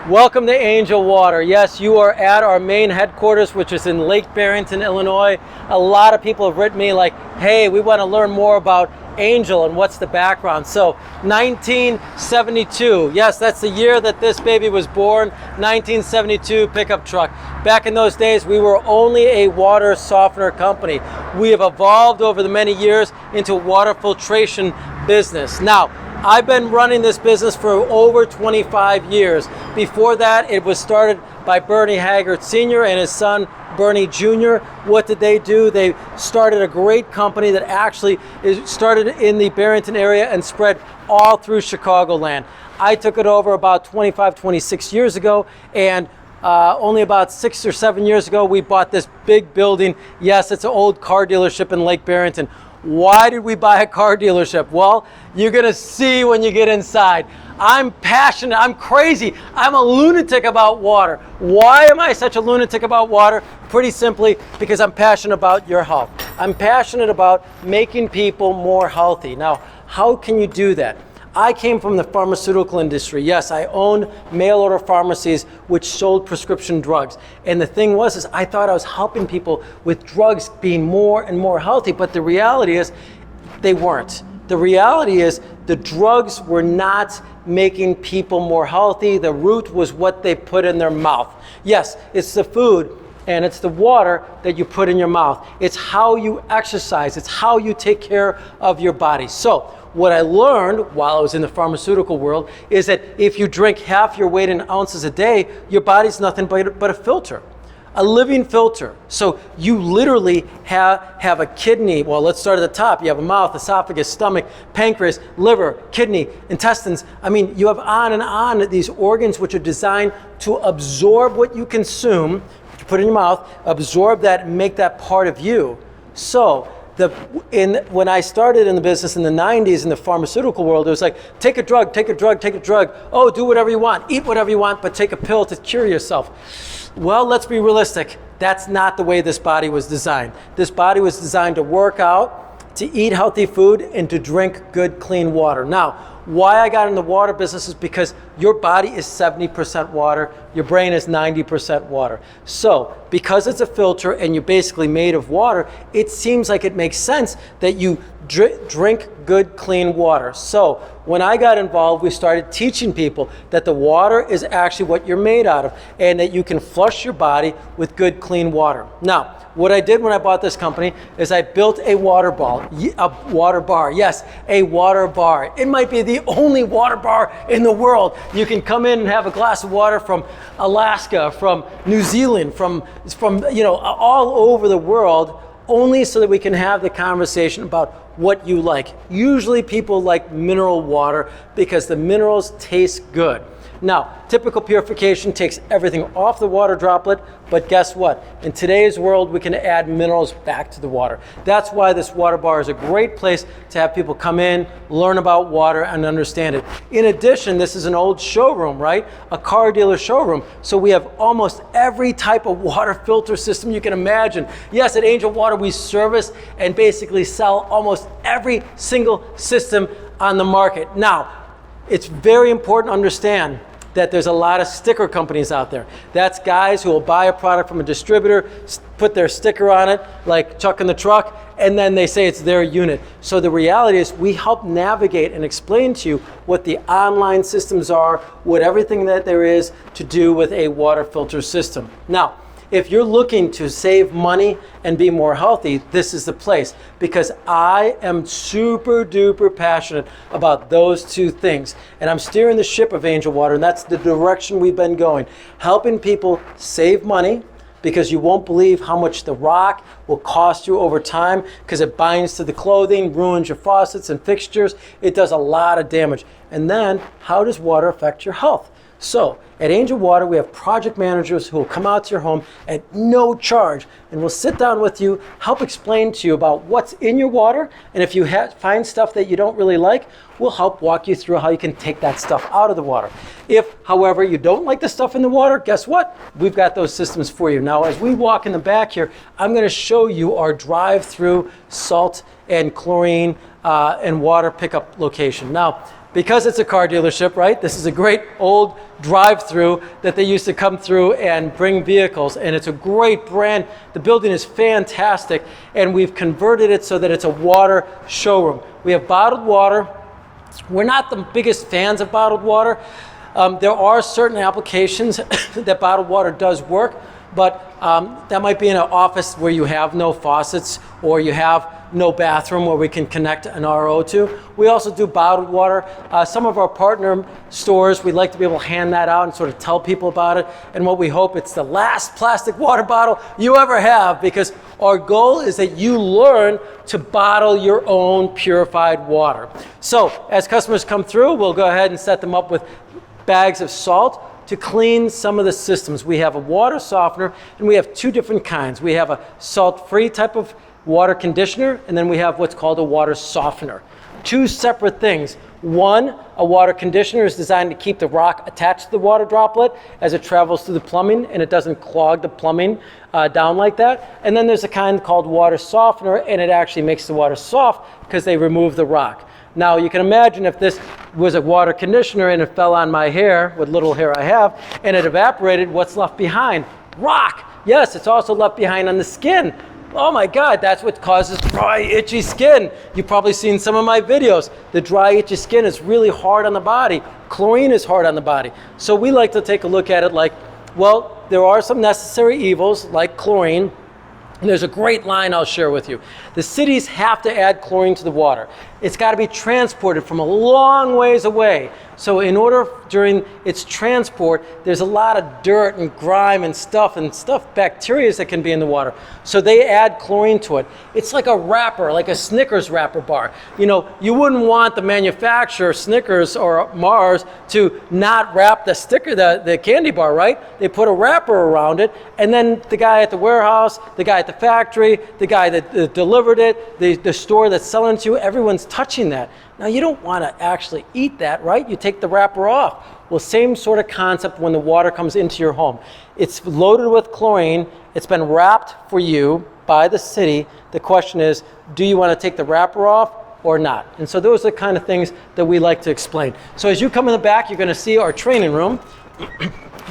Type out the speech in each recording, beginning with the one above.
Welcome to Angel Water. Yes, you are at our main headquarters, which is in Lake Barrington, Illinois. A lot of people have written me like, hey, we want to learn more about Angel and what's the background. So 1972, yes, that's the year that this baby was born, 1972 pickup truck. Back in those days, we were only a water softener company. We have evolved over the many years into a water filtration business. Now, I've been running this business for over 25 years. Before that, it was started by Bernie Haggard Sr. and his son, Bernie Jr. What did they do? They started a great company that actually started in the Barrington area and spread all through Chicagoland. I took it over about 25, 26 years ago, and only about 6 or 7 years ago, we bought this big building. Yes, it's an old car dealership in Lake Barrington. Why did we buy a car dealership? Well, you're gonna see when you get inside. I'm passionate, I'm crazy, I'm a lunatic about water. Why am I such a lunatic about water? Pretty simply, because I'm passionate about your health. I'm passionate about making people more healthy. Now, how can you do that? I came from the pharmaceutical industry. Yes, I owned mail order pharmacies which sold prescription drugs. And the thing was, I thought I was helping people with drugs being more and more healthy, but the reality is they weren't. The reality is the drugs were not making people more healthy. The root was what they put in their mouth. Yes, it's the food and it's the water that you put in your mouth. It's how you exercise. It's how you take care of your body. So, what I learned while I was in the pharmaceutical world is that if you drink half your weight in ounces a day, your body's nothing but a filter, a living filter. So you literally have a kidney. Well, let's start at the top. You have a mouth, esophagus, stomach, pancreas, liver, kidney, intestines. I mean, you have on and on these organs which are designed to absorb what you consume, what you put in your mouth, absorb that and make that part of you. So when I started in the business in the 90s in the pharmaceutical world, it was like, take a drug, take a drug, take a drug. Oh, do whatever you want, eat whatever you want, but take a pill to cure yourself. Well, let's be realistic. That's not the way this body was designed. This body was designed to work out, to eat healthy food, and to drink good, clean water. Now, why I got in the water business is because your body is 70% water, your brain is 90% water. So, because it's a filter and you're basically made of water, it seems like it makes sense that you drink good, clean water. So, when I got involved, we started teaching people that the water is actually what you're made out of and that you can flush your body with good, clean water. Now, what I did when I bought this company is I built a water bar. Yes, a water bar. It might be the only water bar in the world. You can come in and have a glass of water from Alaska, from New Zealand, from all over the world, only so that we can have the conversation about what you like. Usually people like mineral water because the minerals taste good. Now, typical purification takes everything off the water droplet, but guess what? In today's world, we can add minerals back to the water. That's why this water bar is a great place to have people come in, learn about water, and understand it. In addition, this is an old showroom, right? A car dealer showroom. So we have almost every type of water filter system you can imagine. Yes, at Angel Water, we service and basically sell almost every single system on the market. Now, it's very important to understand that there's a lot of sticker companies out there. That's guys who will buy a product from a distributor, put their sticker on it, like Chuck in the Truck, and then they say it's their unit. So the reality is we help navigate and explain to you what the online systems are, what everything that there is to do with a water filter system. Now, if you're looking to save money and be more healthy, this is the place, because I am super duper passionate about those two things. And I'm steering the ship of Angel Water, and that's the direction we've been going. Helping people save money, because you won't believe how much the rock will cost you over time, because it binds to the clothing, ruins your faucets and fixtures. It does a lot of damage. And then, how does water affect your health? So, at Angel Water, we have project managers who will come out to your home at no charge, and we'll sit down with you, help explain to you about what's in your water, and if you find stuff that you don't really like, we'll help walk you through how you can take that stuff out of the water. If, however, you don't like the stuff in the water, guess what? We've got those systems for you. Now, as we walk in the back here, I'm going to show you our drive-through salt and chlorine and water pickup location. Now, because it's a car dealership, right? This is a great old drive-through that they used to come through and bring vehicles, and it's a great brand. The building is fantastic, and we've converted it so that it's a water showroom. We have bottled water. We're not the biggest fans of bottled water. There are certain applications that bottled water does work, but that might be in an office where you have no faucets or you have no bathroom where we can connect an RO to. We also do bottled water. Some of our partner stores, we'd like to be able to hand that out and sort of tell people about it. And what we hope, it's the last plastic water bottle you ever have, because our goal is that you learn to bottle your own purified water. So as customers come through, we'll go ahead and set them up with bags of salt to clean some of the systems. We have a water softener, and we have two different kinds. We have a salt-free type of water conditioner, and then we have what's called a water softener. Two separate things. One, a water conditioner is designed to keep the rock attached to the water droplet as it travels through the plumbing, and it doesn't clog the plumbing down like that. And then there's a kind called water softener, and it actually makes the water soft because they remove the rock. Now you can imagine if this was a water conditioner and it fell on my hair, what little hair I have, and it evaporated, what's left behind? Rock. Yes, it's also left behind on the skin. Oh my God, that's what causes dry, itchy skin. You've probably seen some of my videos. The dry, itchy skin is really hard on the body. Chlorine is hard on the body. So we like to take a look at it like, well, there are some necessary evils like chlorine. And there's a great line I'll share with you. The cities have to add chlorine to the water. It's got to be transported from a long ways away. So in order, during its transport, there's a lot of dirt and grime and stuff, bacteria that can be in the water. So they add chlorine to it. It's like a wrapper, like a Snickers wrapper bar. You know, you wouldn't want the manufacturer, Snickers or Mars, to not wrap the sticker, the candy bar, right? They put a wrapper around it, and then the guy at the warehouse, the guy at the factory, the guy that delivered it, the store that's selling it to you, everyone's touching that. Now you don't want to actually eat that, right? You take the wrapper off. Well, same sort of concept when the water comes into your home. It's loaded with chlorine. It's been wrapped for you by the city. The question is, do you want to take the wrapper off or not? And so those are the kind of things that we like to explain. So as you come in the back, you're going to see our training room.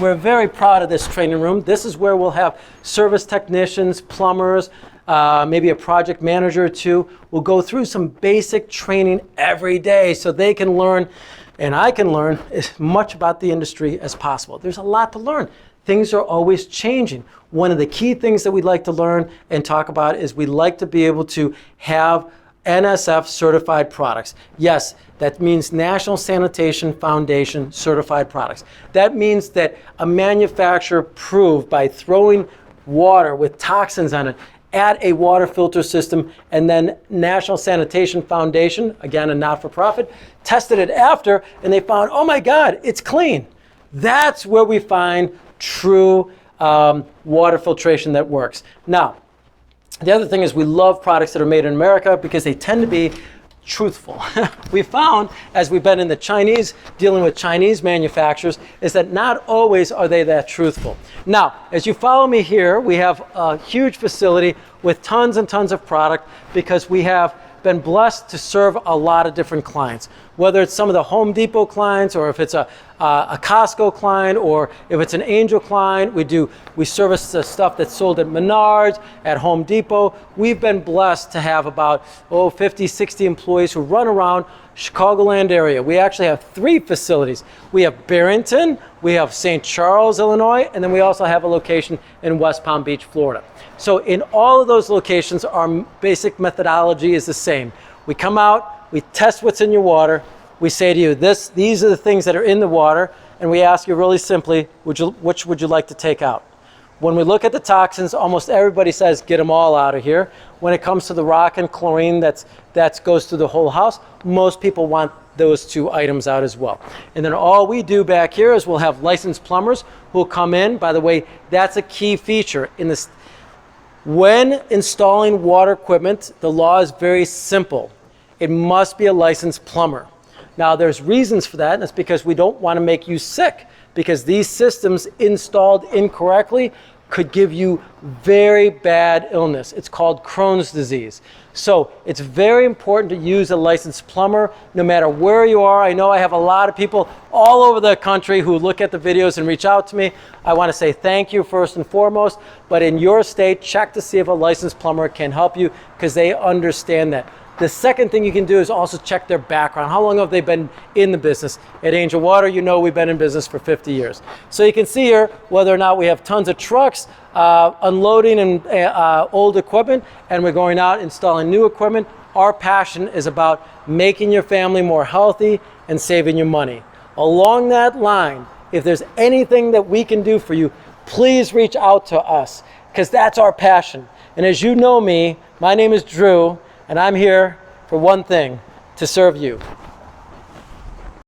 We're very proud of this training room. This is where we'll have service technicians, plumbers, maybe a project manager or two. We'll go through some basic training every day so they can learn, and I can learn as much about the industry as possible. There's a lot to learn. Things are always changing. One of the key things that we'd like to learn and talk about is we'd like to be able to have NSF certified products. Yes, that means National Sanitation Foundation certified products. That means that a manufacturer proved by throwing water with toxins on it at a water filter system, and then National Sanitation Foundation, again a not-for-profit, tested it after, and they found, oh my God, it's clean. That's where we find true water filtration that works. Now, the other thing is we love products that are made in America because they tend to be truthful. We found, as we've been in the Chinese, dealing with Chinese manufacturers, is that not always are they that truthful. Now, as you follow me here, we have a huge facility with tons and tons of product because we have been blessed to serve a lot of different clients, whether it's some of the Home Depot clients or if it's a Costco client or if it's an Angel client. We service the stuff that's sold at Menards, at Home Depot. We've been blessed to have about 50, 60 employees who run around Chicagoland area. We actually have 3 facilities. We have Barrington, we have St. Charles, Illinois, and then we also have a location in West Palm Beach, Florida. So in all of those locations, our basic methodology is the same. We come out, we test what's in your water, we say to you, these are the things that are in the water, and we ask you really simply, which would you like to take out? When we look at the toxins, almost everybody says, get them all out of here. When it comes to the rock and chlorine that goes through the whole house, most people want those 2 items out as well. And then all we do back here is we'll have licensed plumbers who will come in. By the way, that's a key feature in this. When installing water equipment, the law is very simple. It must be a licensed plumber. Now, there's reasons for that, and it's because we don't want to make you sick, because these systems installed incorrectly could give you very bad illness. It's called Crohn's disease. So it's very important to use a licensed plumber no matter where you are. I know I have a lot of people all over the country who look at the videos and reach out to me. I want to say thank you first and foremost, but in your state, check to see if a licensed plumber can help you because they understand that. The second thing you can do is also check their background. How long have they been in the business? At Angel Water, you know we've been in business for 50 years. So you can see here whether or not we have tons of trucks unloading and old equipment, and we're going out installing new equipment. Our passion is about making your family more healthy and saving you money. Along that line, if there's anything that we can do for you, please reach out to us because that's our passion. And as you know me, my name is Drew, and I'm here for one thing, to serve you.